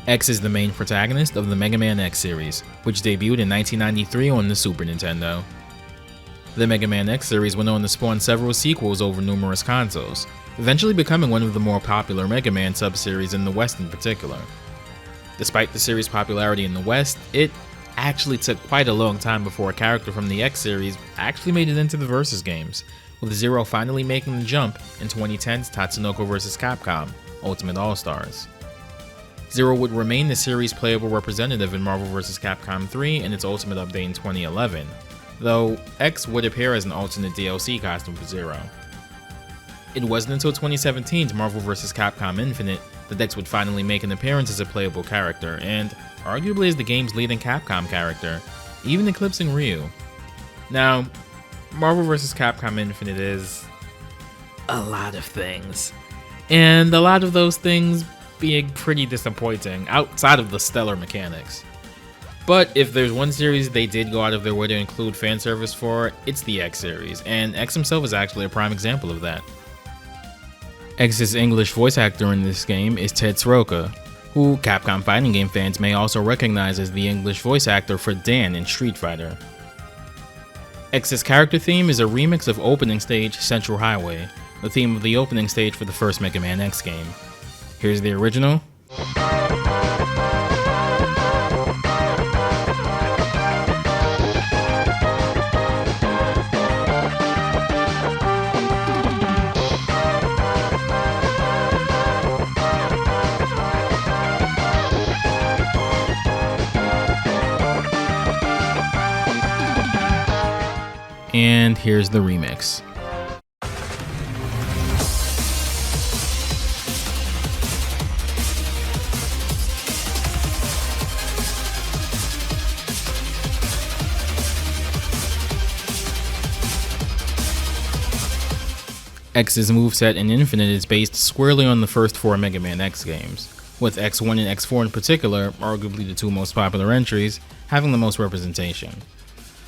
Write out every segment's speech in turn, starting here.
X is the main protagonist of the Mega Man X series, which debuted in 1993 on the Super Nintendo. The Mega Man X series went on to spawn several sequels over numerous consoles, eventually becoming one of the more popular Mega Man sub-series in the West in particular. Despite the series' popularity in the West, it actually took quite a long time before a character from the X series actually made it into the Versus games, with Zero finally making the jump in 2010's Tatsunoko vs. Capcom Ultimate All-Stars. Zero would remain the series' playable representative in Marvel vs. Capcom 3 and its Ultimate update in 2011, though X would appear as an alternate DLC costume for Zero. It wasn't until 2017's Marvel vs. Capcom Infinite that X would finally make an appearance as a playable character, and arguably as the game's leading Capcom character, even eclipsing Ryu. Now, Marvel vs. Capcom Infinite is a lot of things, and a lot of those things being pretty disappointing outside of the stellar mechanics. But if there's one series they did go out of their way to include fan service for, it's the X series, and X himself is actually a prime example of that. X's English voice actor in this game is Ted Soroka, who Capcom fighting game fans may also recognize as the English voice actor for Dan in Street Fighter. X's character theme is a remix of opening stage Central Highway, the theme of the opening stage for the first Mega Man X game. Here's the original. And here's the remix. X's moveset in Infinite is based squarely on the first 4 Mega Man X games, with X1 and X4 in particular, arguably the 2 most popular entries, having the most representation.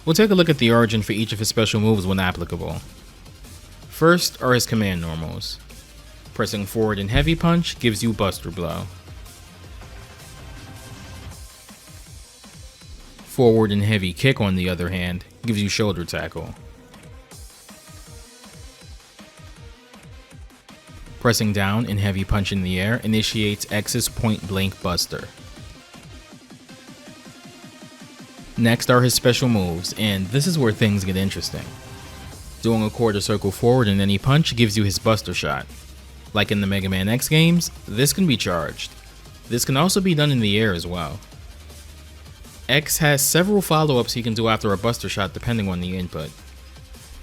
We'll take a look at the origin for each of his special moves when applicable. First are his command normals. Pressing forward and heavy punch gives you Buster Blow. Forward and heavy kick, on the other hand, gives you Shoulder Tackle. Pressing down and heavy punch in the air initiates X's Point Blank Buster. Next are his special moves, and this is where things get interesting. Doing a quarter circle forward in any punch gives you his Buster Shot. Like in the Mega Man X games, this can be charged. This can also be done in the air as well. X has several follow-ups he can do after a Buster Shot depending on the input.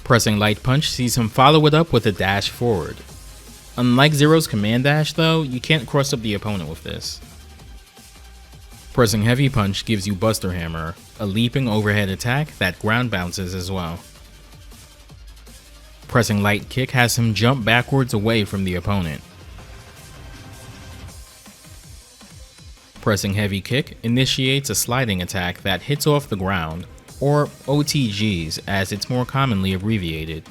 Pressing Light Punch sees him follow it up with a dash forward. Unlike Zero's command dash though, you can't cross up the opponent with this. Pressing Heavy Punch gives you Buster Hammer, a leaping overhead attack that ground bounces as well. Pressing Light Kick has him jump backwards away from the opponent. Pressing Heavy Kick initiates a sliding attack that hits off the ground, or OTGs as it's more commonly abbreviated.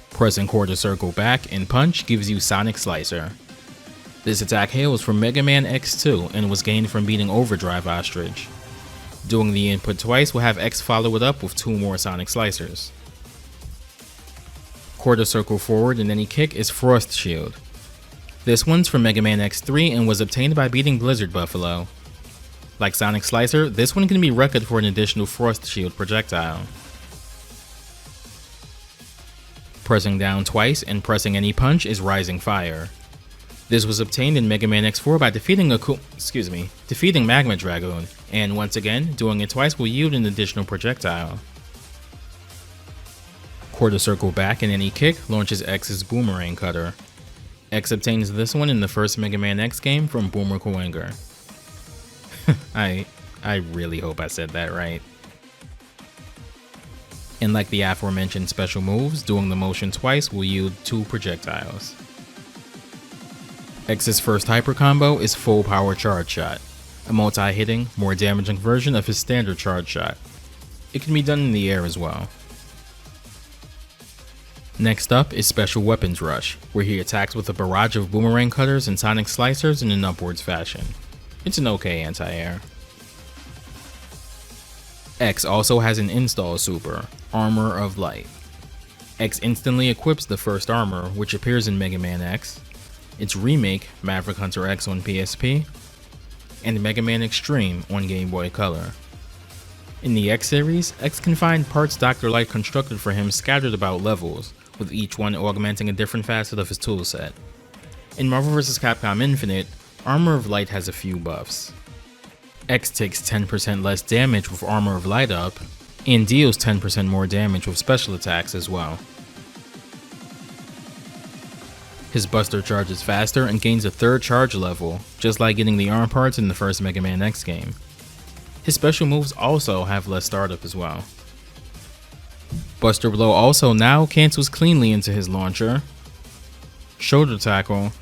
Pressing Quarter Circle back and punch gives you Sonic Slicer. This attack hails from Mega Man X2 and was gained from beating Overdrive Ostrich. Doing the input twice will have X follow it up with 2 more Sonic Slicers. Quarter Circle forward and any kick is Frost Shield. This one's from Mega Man X3 and was obtained by beating Blizzard Buffalo. Like Sonic Slicer, this one can be wrecked for an additional Frost Shield projectile. Pressing down twice and pressing any punch is Rising Fire. This was obtained in Mega Man X4 by defeating Magma Dragoon, and once again, doing it twice will yield an additional projectile. Quarter Circle back and any kick launches X's Boomerang Cutter. X obtains this one in the first Mega Man X game from Boomer Kuwanger. I really hope I said that right. And like the aforementioned special moves, doing the motion twice will yield 2 projectiles. X's first hyper combo is Full Power Charge Shot, a multi-hitting, more damaging version of his standard charge shot. It can be done in the air as well. Next up is Special Weapons Rush, where he attacks with a barrage of boomerang cutters and sonic slicers in an upwards fashion. It's an okay anti-air. X also has an install super, Armor of Light. X instantly equips the first armor, which appears in Mega Man X, its remake, Maverick Hunter X on PSP, and Mega Man Extreme on Game Boy Color. In the X series, X can find parts Dr. Light constructed for him scattered about levels, with each one augmenting a different facet of his toolset. In Marvel vs. Capcom Infinite, Armor of Light has a few buffs. X takes 10% less damage with Armor of Light up, and deals 10% more damage with special attacks as well. His Buster charges faster and gains a third charge level, just like getting the arm parts in the first Mega Man X game. His special moves also have less startup as well. Buster Blow also now cancels cleanly into his launcher, shoulder tackle,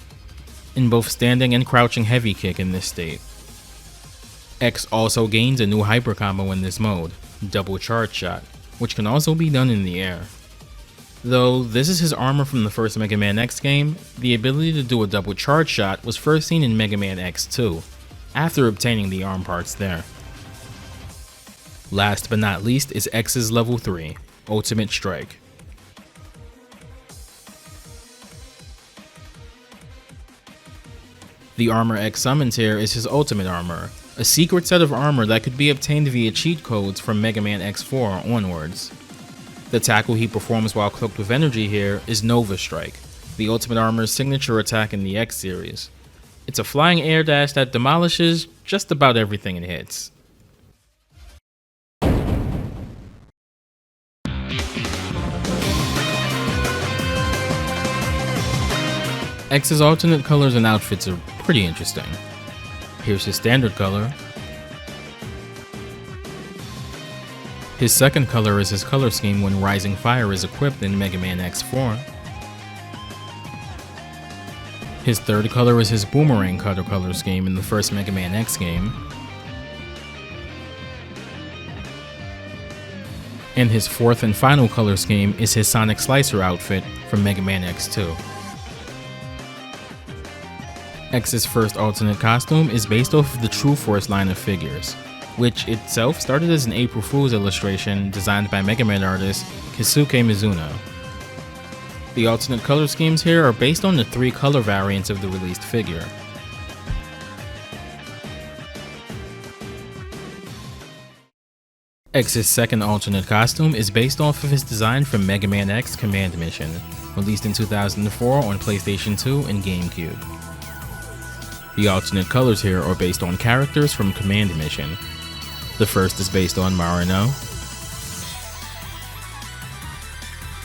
and both standing and crouching heavy kick in this state. X also gains a new hyper combo in this mode, Double Charge Shot, which can also be done in the air. Though this is his armor from the first Mega Man X game, the ability to do a double charge shot was first seen in Mega Man X2, after obtaining the arm parts there. Last but not least is X's level 3, Ultimate Strike. The Armor X summons here is his ultimate armor, a secret set of armor that could be obtained via cheat codes from Mega Man X4 onwards. The tackle he performs while cloaked with energy here is Nova Strike, the Ultimate Armor's signature attack in the X series. It's a flying air dash that demolishes just about everything it hits. X's alternate colors and outfits are pretty interesting. Here's his standard color. His second color is his color scheme when Rising Fire is equipped in Mega Man X4. His third color is his Boomerang Cutter color scheme in the first Mega Man X game. And his fourth and final color scheme is his Sonic Slicer outfit from Mega Man X2. X's first alternate costume is based off of the True Force line of figures, which itself started as an April Fool's illustration designed by Mega Man artist Keisuke Mizuno. The alternate color schemes here are based on the 3 color variants of the released figure. X's second alternate costume is based off of his design from Mega Man X Command Mission, released in 2004 on PlayStation 2 and GameCube. The alternate colors here are based on characters from Command Mission. The first is based on Marino.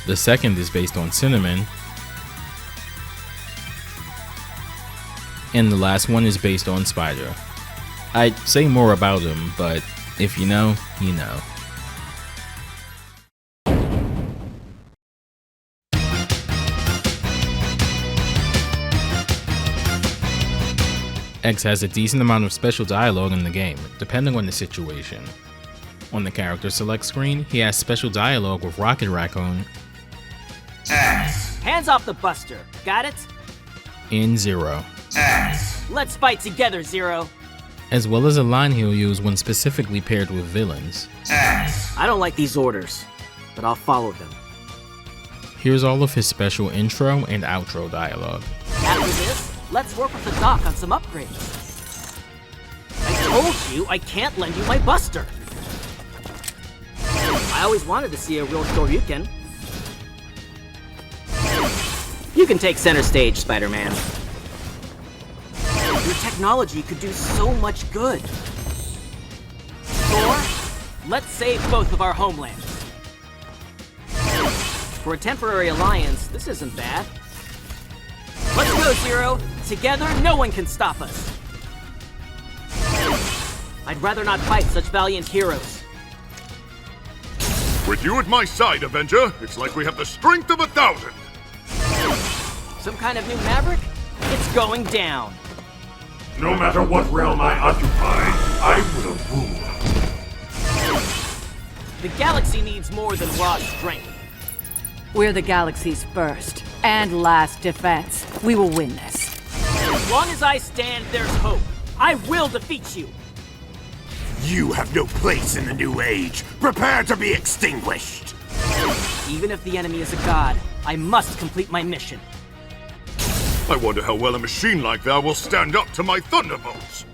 The second is based on Cinnamon. And the last one is based on Spider. I'd say more about him, but if you know, you know. X has a decent amount of special dialogue in the game, depending on the situation. On the character select screen, he has special dialogue with Rocket Raccoon, X. Hands off the Buster, got it? and Zero, X. Let's fight together, Zero. as well as a line he'll use when specifically paired with villains. X. I don't like these orders, but I'll follow them. Here's all of his special intro and outro dialogue. After this, let's work with the doc on some upgrades. I told you I can't lend you my Buster. I always wanted to see a real Shoryuken. You can take center stage, Spider-Man. Your technology could do so much good. Or, let's save both of our homelands. For a temporary alliance, this isn't bad. Let's go, Zero! Together, no one can stop us! I'd rather not fight such valiant heroes. With you at my side, Avenger, it's like we have the strength of 1,000! Some kind of new Maverick? It's going down. No matter what realm I occupy, I will rule. The galaxy needs more than raw strength. We're the galaxy's first and last defense. We will win this. As long as I stand, there's hope. I will defeat you. You have no place in the new age. Prepare to be extinguished. Even if the enemy is a god, I must complete my mission. I wonder how well a machine like that will stand up to my thunderbolts.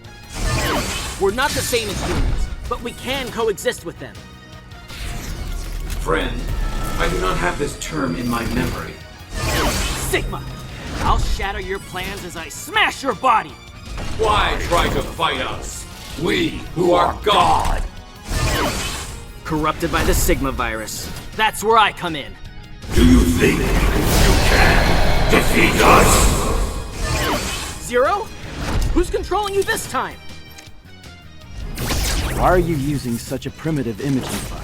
We're not the same as humans, but we can coexist with them. Friend, I do not have this term in my memory. Sigma! I'll shatter your plans as I smash your body! Why try to fight us? We who are God! Corrupted by the Sigma virus. That's where I come in. Do you think you can defeat us? Zero? Who's controlling you this time? Why are you using such a primitive imaging device?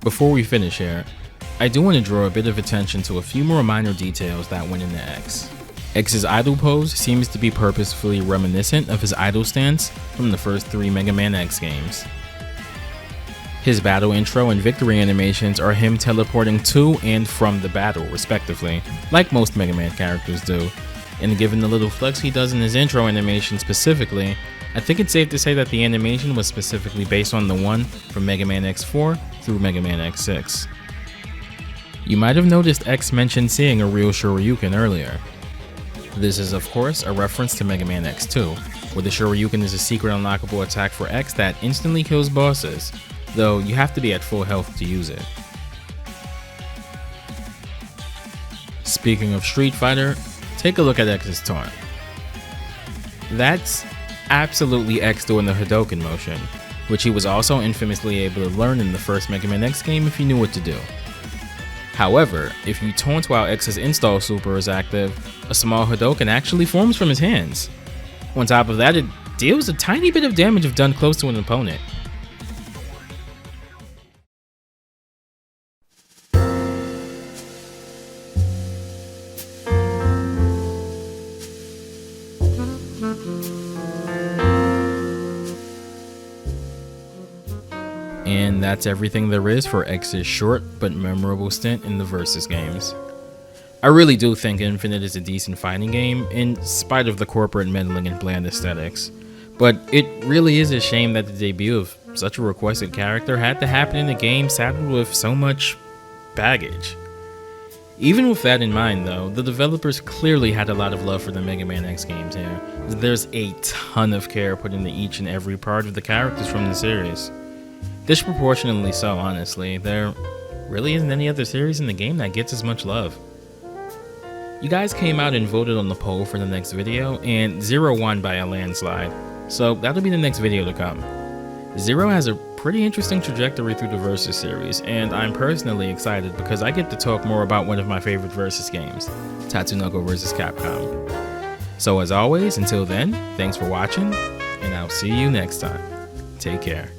Before we finish here, I do want to draw a bit of attention to a few more minor details that went into X. X's idle pose seems to be purposefully reminiscent of his idle stance from the first 3 Mega Man X games. His battle intro and victory animations are him teleporting to and from the battle, respectively, like most Mega Man characters do, and given the little flex he does in his intro animation specifically, I think it's safe to say that the animation was specifically based on the one from Mega Man X4 through Mega Man X6. You might have noticed X mentioned seeing a real Shoryuken earlier. This is of course a reference to Mega Man X2, where the Shoryuken is a secret unlockable attack for X that instantly kills bosses, though you have to be at full health to use it. Speaking of Street Fighter, take a look at X's taunt. That's absolutely X doing the Hadouken motion, which he was also infamously able to learn in the first Mega Man X game if he knew what to do. However, if you taunt while X's install super is active, a small Hadouken actually forms from his hands. On top of that, it deals a tiny bit of damage if done close to an opponent. And that's everything there is for X's short but memorable stint in the Versus games. I really do think Infinite is a decent fighting game, in spite of the corporate meddling and bland aesthetics. But it really is a shame that the debut of such a requested character had to happen in a game saddled with so much baggage. Even with that in mind though, the developers clearly had a lot of love for the Mega Man X games here. There's a ton of care put into each and every part of the characters from the series. Disproportionately so, honestly. There really isn't any other series in the game that gets as much love. You guys came out and voted on the poll for the next video, and Zero won by a landslide, so that'll be the next video to come. Zero has a pretty interesting trajectory through the Versus series, and I'm personally excited because I get to talk more about one of my favorite Versus games, Tatsunoko vs. Capcom. So as always, until then, thanks for watching, and I'll see you next time. Take care.